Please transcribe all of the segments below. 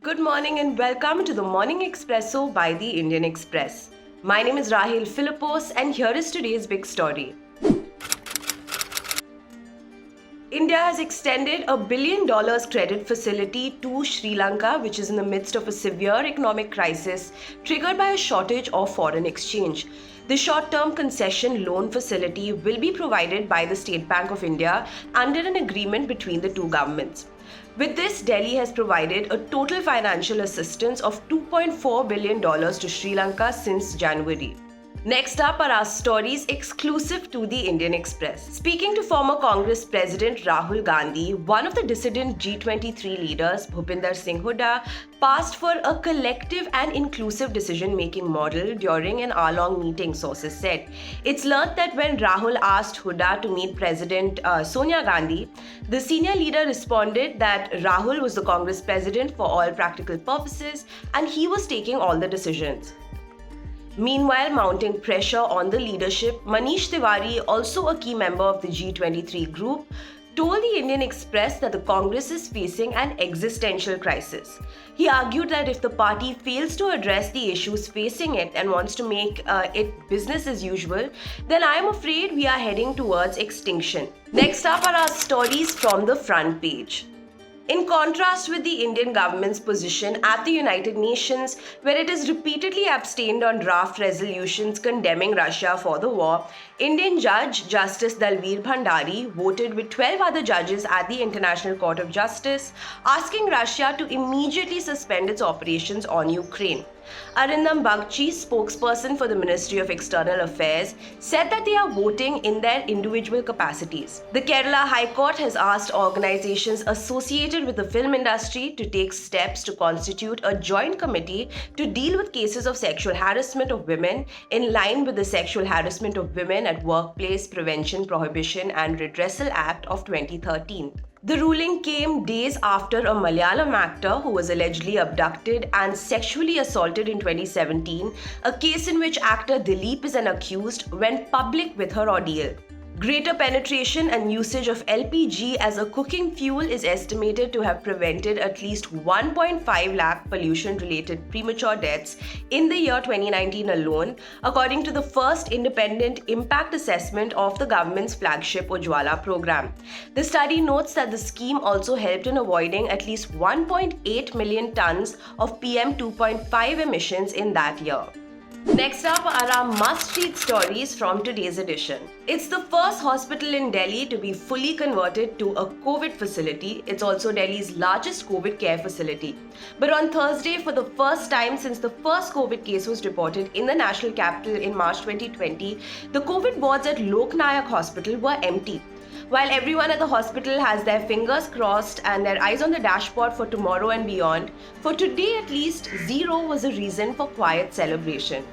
Good morning and welcome to the Morning Espresso by the Indian Express. My name is Rahil Philippos and here is today's big story. India has extended $1 billion credit facility to Sri Lanka, which is in the midst of a severe economic crisis triggered by a shortage of foreign exchange. The short-term concession loan facility will be provided by the State Bank of India under an agreement between the two governments. With this, Delhi has provided a total financial assistance of $2.4 billion to Sri Lanka since January. Next up are our stories exclusive to the Indian Express. Speaking to former Congress President Rahul Gandhi, one of the dissident G23 leaders, Bhupinder Singh Hooda, passed for a collective and inclusive decision-making model during an hour-long meeting, sources said. It's learnt that when Rahul asked Hooda to meet President Sonia Gandhi, the senior leader responded that Rahul was the Congress president for all practical purposes and he was taking all the decisions. Meanwhile, mounting pressure on the leadership, Manish Tewari, also a key member of the G23 group, told the Indian Express that the Congress is facing an existential crisis. He argued that if the party fails to address the issues facing it and wants to make it business as usual, then I am afraid we are heading towards extinction. Next up are our stories from the front page. In contrast with the Indian government's position at the United Nations, where it has repeatedly abstained on draft resolutions condemning Russia for the war, Indian Judge Justice Dalveer Bhandari voted with 12 other judges at the International Court of Justice, asking Russia to immediately suspend its operations on Ukraine. Arindam Bagchi, spokesperson for the Ministry of External Affairs, said that they are voting in their individual capacities. The Kerala High Court has asked organizations associated with the film industry to take steps to constitute a joint committee to deal with cases of sexual harassment of women in line with the Sexual Harassment of Women at Workplace Prevention, Prohibition and Redressal Act of 2013. The ruling came days after a Malayalam actor who was allegedly abducted and sexually assaulted in 2017, a case in which actor Dileep is an accused, went public with her ordeal. Greater penetration and usage of LPG as a cooking fuel is estimated to have prevented at least 1.5 lakh pollution-related premature deaths in the year 2019 alone, according to the first independent impact assessment of the government's flagship Ujjwala program. The study notes that the scheme also helped in avoiding at least 1.8 million tons of PM 2.5 emissions in that year. Next up are our must-read stories from today's edition. It's the first hospital in Delhi to be fully converted to a COVID facility. It's also Delhi's largest COVID care facility. But on Thursday, for the first time since the first COVID case was reported in the national capital in March 2020, the COVID wards at Nayak Hospital were empty. While everyone at the hospital has their fingers crossed and their eyes on the dashboard for tomorrow and beyond, for today at least, zero was a reason for quiet celebration.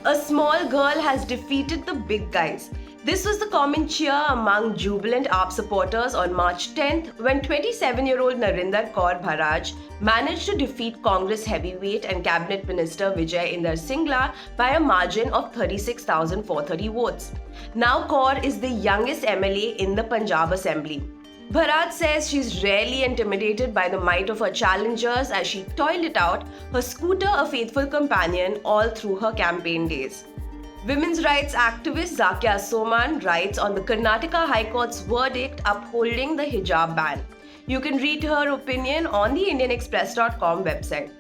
A small girl has defeated the big guys. This was the common cheer among jubilant AAP supporters on March 10th when 27-year-old Narinder Kaur Bharaj managed to defeat Congress heavyweight and Cabinet Minister Vijay Inder Singla by a margin of 36,430 votes. Now Kaur is the youngest MLA in the Punjab Assembly. Bharat says she's rarely intimidated by the might of her challengers as she toiled it out, her scooter a faithful companion all through her campaign days. Women's rights activist Zakia Soman writes on the Karnataka High Court's verdict upholding the hijab ban. You can read her opinion on the IndianExpress.com website.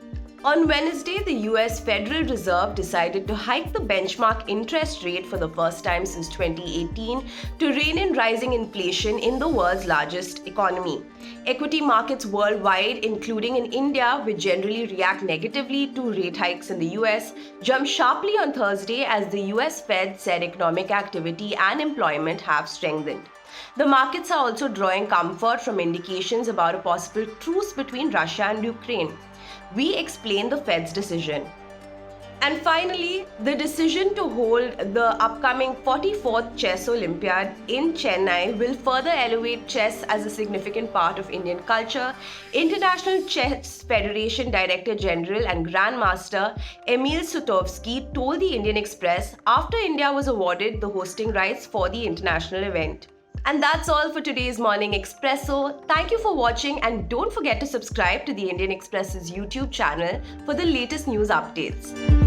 On Wednesday, the US Federal Reserve decided to hike the benchmark interest rate for the first time since 2018 to rein in rising inflation in the world's largest economy. Equity markets worldwide, including in India, which generally react negatively to rate hikes in the US, jumped sharply on Thursday as the US Fed said economic activity and employment have strengthened. The markets are also drawing comfort from indications about a possible truce between Russia and Ukraine. We explain the Fed's decision. And finally, the decision to hold the upcoming 44th Chess Olympiad in Chennai will further elevate chess as a significant part of Indian culture, International Chess Federation Director General and Grandmaster Emil Sutovsky told the Indian Express after India was awarded the hosting rights for the international event. And that's all for today's Morning Expresso. Thank you for watching, and don't forget to subscribe to the Indian Express's YouTube channel for the latest news updates.